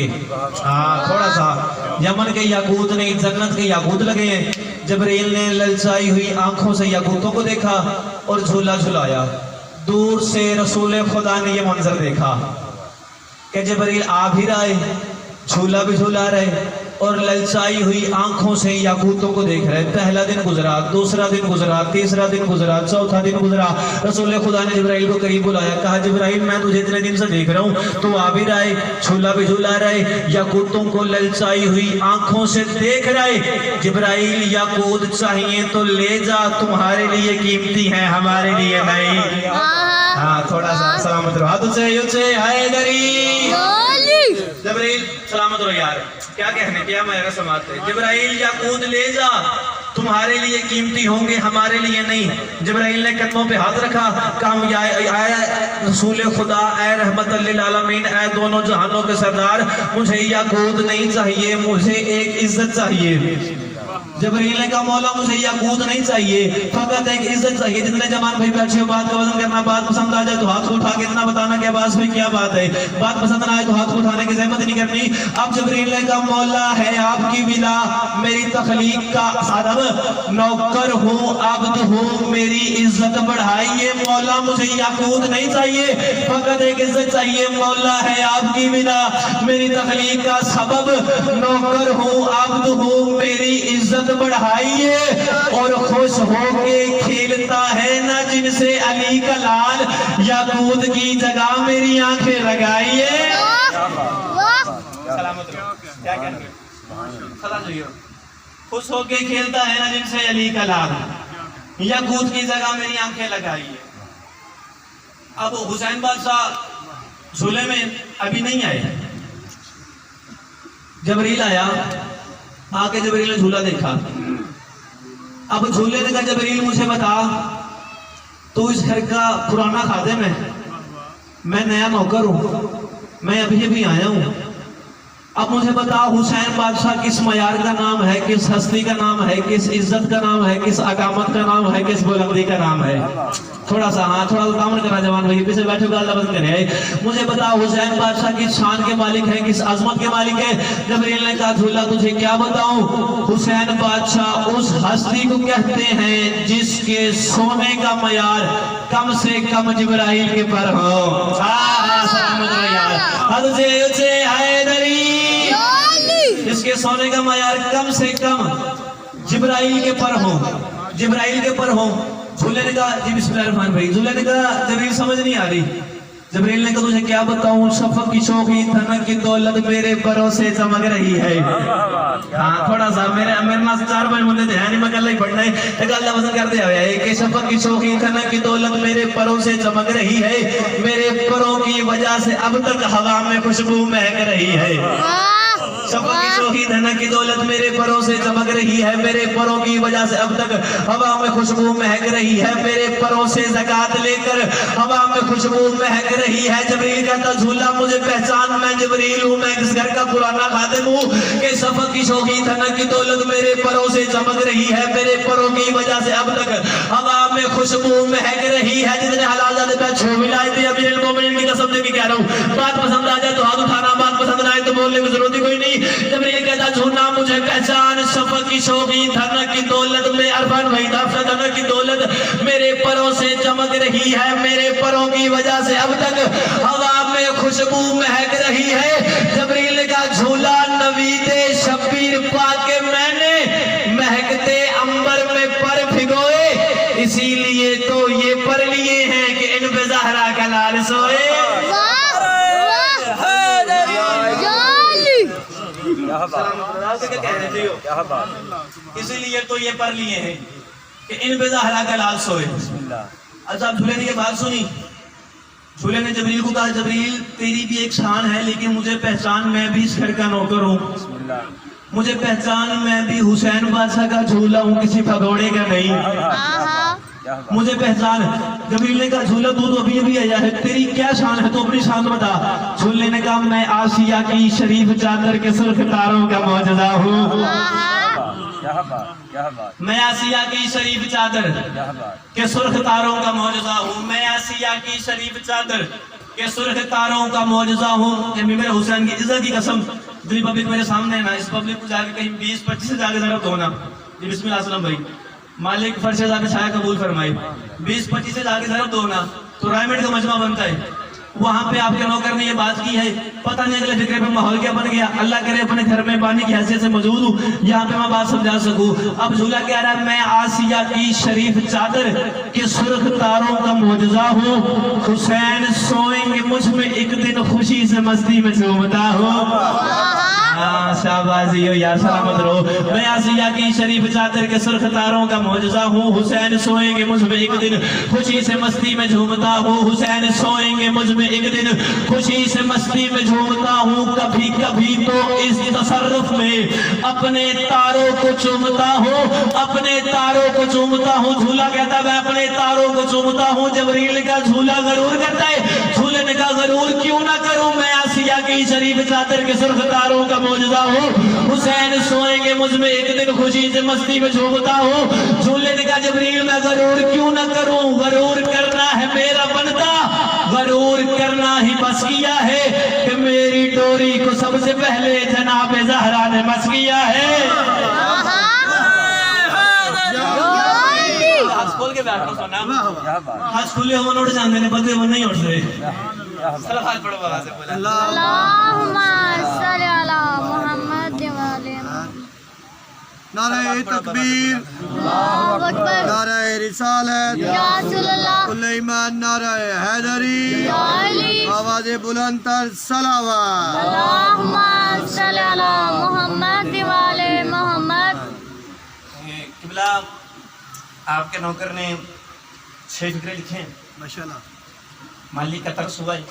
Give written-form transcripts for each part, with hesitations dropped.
تھوڑا سا یمن کے یاقوت نہیں جنت کے یاقوت لگے ہیں. جبرائیل نے للچائی ہوئی آنکھوں سے یاقوتوں کو دیکھا اور جھولا جھلایا. دور سے رسول خدا نے یہ منظر دیکھا کہ جبرائیل آ بھی رہے، جھولا بھی جھولا رہے اور للچائی ہوئی آنکھوں سے یاقوتوں کو دیکھ رہے. پہلا دن گزرا، دوسرا دن گزرا، تیسرا دن گزرا، چوتھا دن گزرا. رسول خدا نے جبرائیل کو قریب بلایا، کہا جبرائیل میں تجھے اتنے دن سے دیکھ رہا ہوں، تو آ بھی رہے، جھولا بھی جھولا رہے، یاقوتوں کو للچائی ہوئی آنکھوں سے دیکھ رہے. جبرائیل یاقوت چاہیے تو لے جا، تمہارے لیے قیمتی ہیں، ہمارے لیے نہیں. تھوڑا سا سلامت رہو، ہاتھ سے حیدری. جبرائیل سلامت رہو یار، کیا کہنے کیا میرا سماعت ہے. جبرائیل یاقوت لے جا، تمہارے لیے قیمتی ہوں گے، ہمارے لیے نہیں. جبرائیل نے قدموں پہ ہاتھ رکھا، کہا اے رسول خدا، اے رحمت للعالمین، اے دونوں جہانوں کے سردار، مجھے یاقوت نہیں چاہیے، مجھے ایک عزت چاہیے. جبرائیل نے کہا مولا مجھے یاقوت نہیں چاہیے، فقط ایک عزت چاہیے. جتنے جوان بھائی بیٹھے ہو، بات کا وزن کرنا، بات پسند آ جائے تو ہاتھ اٹھا کے اتنا بتانا کہ آواز میں کیا بات ہے، بات پسند نہ آئے تو ہاتھ اٹھانے کی زحمت نہیں کرنی. اب جبرائیل نے کہا مولا ہے آپ کی بلا، میری تخلیق کا صادب نوکر ہوں، عبد ہوں، میری عزت بڑھائیے. مولا مجھے یاقوت نہیں چاہیے، فقط ایک عزت چاہیے. مولا ہے آپ کی بلا، میری تخلیق کا سبب نوکر ہوں، عبد ہوں، میری عزت بڑھائیے. اور خوش ہو کے کھیلتا ہے نا جن سے علی کا لال، یاقوت کی جگہ میری آنکھیں لگائیے. سلامت رہو، کیا کہنا ہے؟ خوش ہو کے کھیلتا ہے نا جن سے علی کا لال، یاقوت کی جگہ میری آنکھیں لگائیے. اب حسین بادشاہ جھولے میں ابھی نہیں آئے. جبرائیل آیا، آکے جبرائیل نے جھولا دیکھا. اب جھولے نے کہا جبرائیل مجھے بتا، تو اس گھر کا پرانا خادم ہے، میں نیا نوکر ہوں، میں ابھی آیا ہوں. اب مجھے بتا حسین بادشاہ کس معیار کا نام ہے، کس ہستی کا نام ہے، کس عزت کا نام ہے، کس اقامت کا نام ہے، کس بلندی کا نام ہے. تھوڑا سا تعاون کرنا جوان بھائی، پیچھے بیٹھے ہوئے اللہ بند کرے. مجھے بتا حسین بادشاہ کس شان کے مالک ہے، کس عظمت کے مالک ہے. جبرائیل نے کہا جھولا تجھے کیا بتاؤں، حسین بادشاہ اس ہستی کو کہتے ہیں جس کے سونے کا معیار کم سے کم جبرائیل کے پر ہو. سلامت رہو یار، حد سے حیدری. اس کے سونے کا معیار کم سے کم جبرائیل کے پر ہو، جبرائیل کے پر ہو. جھولے نے کہا جی بسم اللہ الرحمن الرحیم. جھولے نے کہا جبرائیل سمجھ نہیں آ رہی. جبرائیل نے کہا تجھے کیا بتاؤں، شفق کی شوخی تھنک کی دولت میرے پروں سے چمک رہی ہے. تھوڑا سا میرے ناس 4 بھائی مندے تھے، نہیں میں کل ہی پڑھنا ہے، لیکن اللہ وزن کر دیا ہے کہ شفق کی شوخی تھنک کی دولت میرے پروں سے چمک رہی ہے، میرے پروں کی وجہ سے اب تک ہوا میں خوشبو مہک رہی ہے. شفق کی شوخی دھنک کی دولت میرے پروں سے چمک رہی ہے، میرے پروں کی وجہ سے اب تک ہوا میں خوشبو مہک رہی ہے، میرے پروں سے زکات لے کر ہوا میں خوشبو مہک رہی ہے. جبرائیل کہتا جھولا مجھے پہچان، میں جبرائیل ہوں، میں اس گھر کا پرانا خادم ہوں کہ شفق کی شوخی دھنک کی دولت میرے پروں سے چمک رہی ہے، میرے پروں کی وجہ سے اب تک ہوا میں خوشبو مہک رہی ہے. جتنے حلال زادے پہ چھو ملائے تھے امیر المومنین کی قسم دے کے کہہ رہا ہوں، بات پسند آ جائے تو ہاتھ اٹھانا، بات پسند نہ آئے تو بولنے کی ضرورت ہی کوئی نہیں. جبرائیل کہتا جھولا مجھے پہچان، شفق کی شوخی دھنک کی دولت میں عرفان وحید آفشہ دھنک کی دولت میرے پروں سے چمک رہی ہے، میرے پروں کی وجہ سے اب تک ہوا میں خوشبو مہک رہی ہے. جبرائیل نے کہا جھولا نوید شبیر پا کے میں نے مہکتے امبر میں پر بھگوئے، اسی لیے تو یہ پر لیے ہیں کہ ان پہ زہرا کا لال سوئے. اسی لیے تو یہ پر لیے ہیں کہ ان پہ زہرا کا لال سوئے. اچھا جھولے نے یہ بات سنی. جھولے نے جبرائیل کو کہا جبرائیل تیری بھی ایک شان ہے، لیکن مجھے پہچان میں بھی اس گھر کا نوکر ہوں، مجھے پہچان میں بھی حسین بادشاہ کا جھولا ہوں، کسی بھگوڑے کا نہیں، مجھے پہچان. جبرائیل نے کہا جھولا تو ابھی آیا ہے، تیری کیا شان ہے، تو اپنی شان بتا. جھولے نے کہا میں آسیہ کی شریف چادر کے سرخ تاروں کا معجزہ ہوں، میں آسیہ کی شریف چادر کے سرخ تاروں کا معجزہ ہوں، میں آسیہ کی شریف چادر کہ سرخ تاروں کا معجزہ ہوں کہ میرے حسین کی عزت کی قسم اتنی پبلک میرے سامنے ہے نا، اس پبلک کو جا کے کہیں 20-25 سے جا کے ضرب دو نا جی بسم اللہ السلام بھائی مالک فرش جا کے چھایا قبول فرمائے 20-25 سے جا کے ضرب دو نا تو رائمنڈ کا مجمع بنتا ہے. وہاں پہ آپ کے نوکر نے یہ بات کی ہے، پتہ نہیں اگلے فکرے پہ ماحول کیا بن گیا. اللہ کرے اپنے گھر میں پانی کی حیثیت سے موجود ہوں یہاں پہ میں بات سمجھا سکوں. اب جھولا کہہ رہا ہے میں آسیہ کی شریف چادر کے سرخ تاروں کا معجزہ ہوں، حسین سوئیں گے مجھ میں ایک دن خوشی سے مستی میں جھومتا ہوں. شابازی ہو یا سلامت رہو. میں آسیہ کی شریف چادر کے سرخ تاروں کا معجزہ ہوں، حسین سوئیں گے مجھ میں ایک دن خوشی سے مستی میں جھومتا ہوں. حسین سوئیں گے مجھ میں ایک دن خوشی سے مستی میں جھومتا ہوں. کبھی کبھی تو اس تصرف میں اپنے تاروں کو چومتا ہوں، اپنے تاروں کو چومتا ہوں. جھولا کہتا ہے میں اپنے تاروں کو چومتا ہوں. جبریل کا جھولا غرور کرتا ہے، جھولنے کا غرور کیوں نہ کروں. میں آسیہ کی شریف چادر کے سرخ تاروں کا معجزہ ہوں، حسین سوئیں گے مجھ میں ایک دن خوشی سے مستی میں جھومتا ہوں. جھولنے کا جبریل میں غرور کیوں نہ کروں. غرور کرنا ہے میرا بنتا، غرور کرنا ہی بس کیا ہے کہ میری ڈوری کو سب سے پہلے جناب زہرا نے مس کیا ہے. ہاتھ کھول کے بیٹھو سونا، ہاتھ کھولے ہوں اٹھ جاندے نے بندے وہ نہیں اٹھتے. صلوات پڑھو بابا سے بولا اللہم صلی علی محمد وعلی نعرہ تکبیر، اللہ اکبر، نعرہ رسالت، یا رسول اللہ، کل ایمان، نعرہ حیدری، یا علی، آواز بلند تر صلوات. اللہم صلی علی محمد وعلی محمد. قبلہ آپ کے نوکر نے 6 فکرے لکھے ہیں، ماشاءاللہ. مالک کا ترس ہوا ہے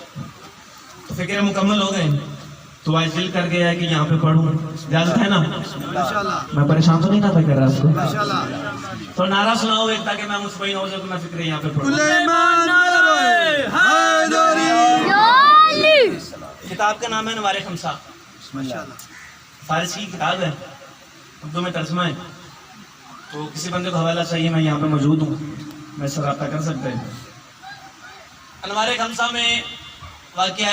تو فکرے مکمل ہو گئے تو آج دل کر گیا ہے کہ یہاں پہ پڑھوں. اجازت ہے نا؟ ماشاءاللہ، میں پریشان تو نہیں نہ کر رہا اس کو. ماشاءاللہ. تو نعرہ سناؤ ایک تاکہ میں مطمئن ہو جاؤں کہ میں فکرے یہاں پہ پڑھوں. کل ایمان، نعرہ حیدری. یا علی. کتاب کا نام ہے انوار خمسہ، ماشاءاللہ. فارسی کی کتاب ہے، اردو میں ترجمہ ہے. تو کسی بندے کو حوالہ چاہیے میں یہاں پہ موجود ہوں، میں اس سے رابطہ کر سکتے ہیں. انوار خمسہ میں واقعہ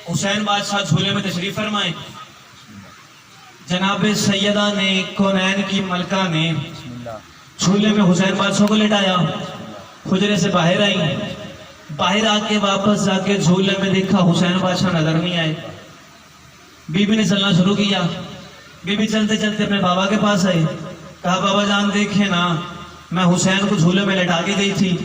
حسین بادشاہ جھولے میں تشریف فرمائے. جناب سیدہ نے کونین کی ملکہ نے جھولے میں حسین بادشاہ کو لٹایا. حجرے سے باہر آئی، باہر آ کے واپس جا کے جھولے میں دیکھا حسین بادشاہ نظر نہیں آئے. بی بی نے چلنا شروع کیا. بی بی چلتے چلتے اپنے بابا کے پاس آئے، کہا بابا جان دیکھیں نا میں حسین کو جھولے میں لٹا کے گئی تھی،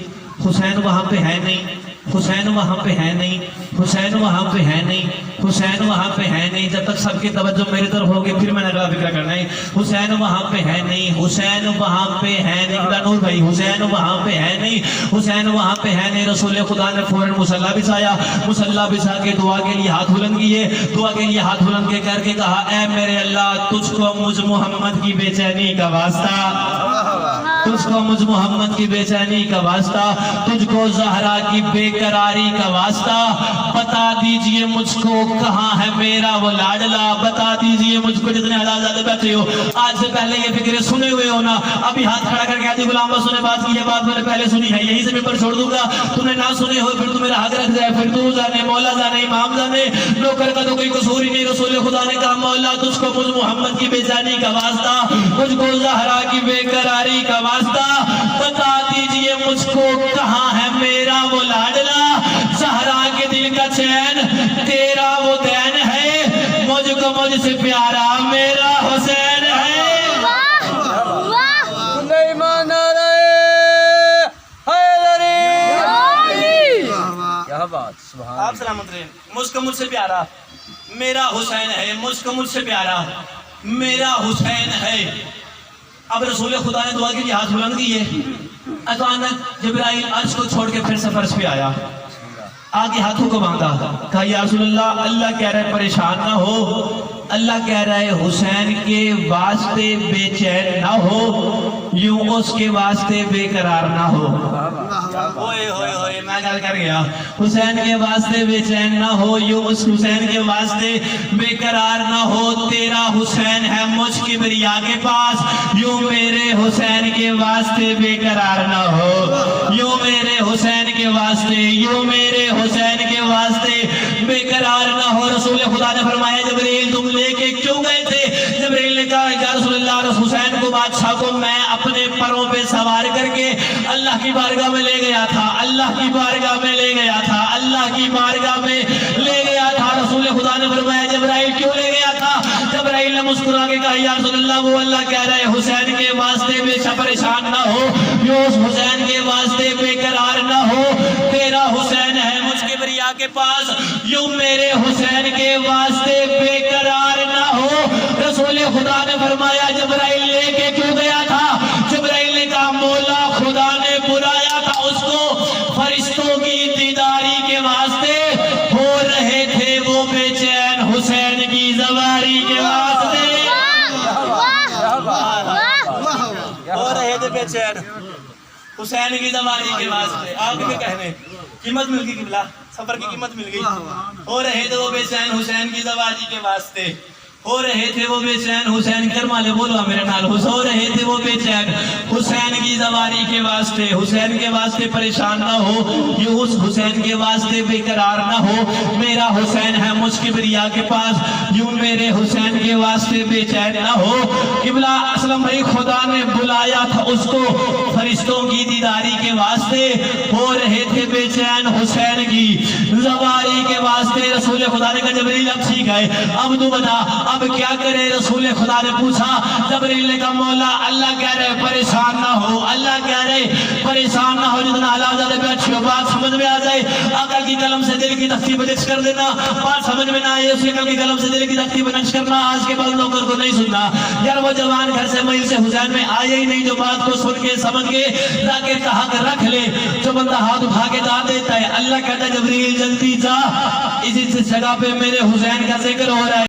حسین وہاں پہ ہے نہیں، حسین وہاں پہ ہے نہیں، حسین وہاں پہ ہے نہیں، حسین وہاں پہ ہے نہیں. جب تک سب کی توجہ میری طرف ہوگی پھر میں نے اگلا فکر کرنا ہے. حسین وہاں پہ ہے نہیں، حسین وہاں پہ ہے نہیں. نور بھائی حسین وہاں پہ ہے نہیں، حسین وہاں پہ ہے نہیں. رسول خدا نے فوراً مصلی بچھایا، مصلی بچھا کے دعا کے لیے ہاتھ بلند کیے، دعا کے لیے ہاتھ بلند کے کر کے کہا اے میرے اللہ تجھ کو مجھ محمد کی بے چینی کا واسطہ، تجھ کو مجھ محمد کی بے چینی کا واسطہ، تجھ کو زہرا کی بے قراری کا واسطہ، بتا دیجئے مجھ کو کہاں ہے میرا وہ لاڈلا. بتا دیجئے مجھ کو جتنے حضرات بیٹھے ہو آج سے پہلے یہ فکریں سنے ہوئے ہو نا، ابھی ہاتھ کھڑا کر کے آتی غلام بس نے بات کی ہے، بات میں نے پہلے سنی ہے، یہیں سے ممبر چھوڑ دوں گا. تو نے نہ سنے ہو پھر تو میرا حق رکھ جائے، پھر تو جانے مولا جانے امام جانے نوکر کا تو کوئی قصور ہی نہیں. رسول خدا نے کہا مولا تجھ کو مجھ محمد کی بے جانی کا واسطہ، مجھ کو زہرا کی بے قراری کا واسطہ، بتا دیجئے مجھ کو کہاں ہے میرا وہ لاڈلا. زہرا کے دل کا چین تیرا وہ دین ہے، مجھ کو مجھ سے پیارا میرا حسین ہے. کل ایمان، نعرہ حیدری. کیا بات، سبحان آپ سلامت رہے. مجھ کو مجھ سے پیارا میرا حسین ہے، مجھ کو مجھ سے پیارا میرا حسین ہے. اب رسول خدا نے دعا کے لیے ہاتھ بلند کیے. اچانک جبرائیل عرش کو چھوڑ کے پھر سے فرش پہ آیا، آگے ہاتھوں کو باندھا، کہا یا رسول اللہ اللہ کہہ رہا ہے پریشان نہ ہو، اللہ کہہ رہا ہے حسین کے واسطے بے چین نہ ہو، یوں اس کے واسطے بے قرار نہ ہو. ہوئے ہوئے ہوئے میں گل کر گیا. حسین کے واسطے بے چین نہ ہو، یوں اس حسین کے واسطے بے قرار نہ ہو. تیرا حسین ہے مجھ کبریا کے پاس، یوں میرے حسین کے واسطے بے قرار نہ ہو، یوں میرے حسین کے واسطے، یوں میرے حسین کے واسطے بے قرار نہ ہو. رسول خدا نے فرمایا جبرائیل تم لے کے کیوں گئے تھے؟ جبرائیل نے کہا یا رسول اللہ حسین کو بادشاہ کو میں اپنے پروں پہ سوار کر کے اللہ کی بارگاہ میں لے گیا تھا، اللہ کی بارگاہ میں لے گیا تھا، اللہ کی بارگاہ میں لے گیا تھا. رسول خدا نے فرمایا جبرائیل کیوں لے گیا تھا؟ جبرائیل نے مسکرا کے کہا یا رسول اللہ وہ اللہ کہہ رہے حسین کے واسطے بے شک پریشان نہ ہو، یوں اس حسین کے واسطے بے قرار نہ ہو. تیرا حسین ہے مجھ کبریا کے پاس، یوں میرے حسین کے واسطے بے قرار نہ ہو. رسول خدا نے فرمایا جبرائیل لے کے کیوں گیا تھا؟ جبرائیل نے کہا مولا خدا نے بلایا تھا اس کو فرشتوں کی دیداری کے واسطے، ہو رہے تھے وہ بے چین حسین کی زواری کے واسطے. ہو رہے تھے بے چین حسین کی زواری کے واسطے. آپ کے کہنے قیمت مل گئی، قبلہ سفر کی قیمت مل گئی. ہو رہے تھے وہ بے چین حسین کی زواری کے واسطے، ہو رہے تھے وہ بے چین حسین کرمالے بولو میرے نال. ہو رہے تھے وہ بے چین حسین کی زواری کے واسطے، حسین کے واسطے پریشان نہ ہو، یہ اس حسین کے واسطے بے قرار نہ ہو. میرا حسین ہے مجھ کبریا کے پاس، یوں میرے حسین کے واسطے بے چین نہ ہو. قبلہ اسلم بھائی خدا نے بلایا تھا اس کو فرشتوں کی دیداری کے واسطے، ہو رہے تھے بے چین حسین کی زواری کے واسطے. رسول خدا نے کہا جبرائیل اب ٹھیک ہے، اب تو بتا اب کیا کرے؟ رسول خدا نے پوچھا. جبرائیل نے کہا مولا اللہ کہہ رہے پریشان نہ ہو، اللہ کہہ رہے پریشان نہ ہو. جتنا اللہ زیادہ پہ اچھی ہو بات سمجھ میں آ جائے آقا کی قلم سے دل کی تختی پہ نقش کر دینا. بات سمجھ میں نہ آئے اس کی قلم سے دل کی تختی پہ نقش کرنا. آج کے بعد نوکر کو نہیں سننا یار، وہ جوان گھر سے محل سے حسین میں آئے ہی نہیں جو بات کو سن کے سمجھ کے تاکہ کہا کر رکھ لے. جو بندہ ہاتھ اٹھا کے دا دیتا ہے اللہ کہتا ہے جبرائیل جلدی جا، اسی جگہ پہ میرے حسین کا ذکر ہو رہا ہے.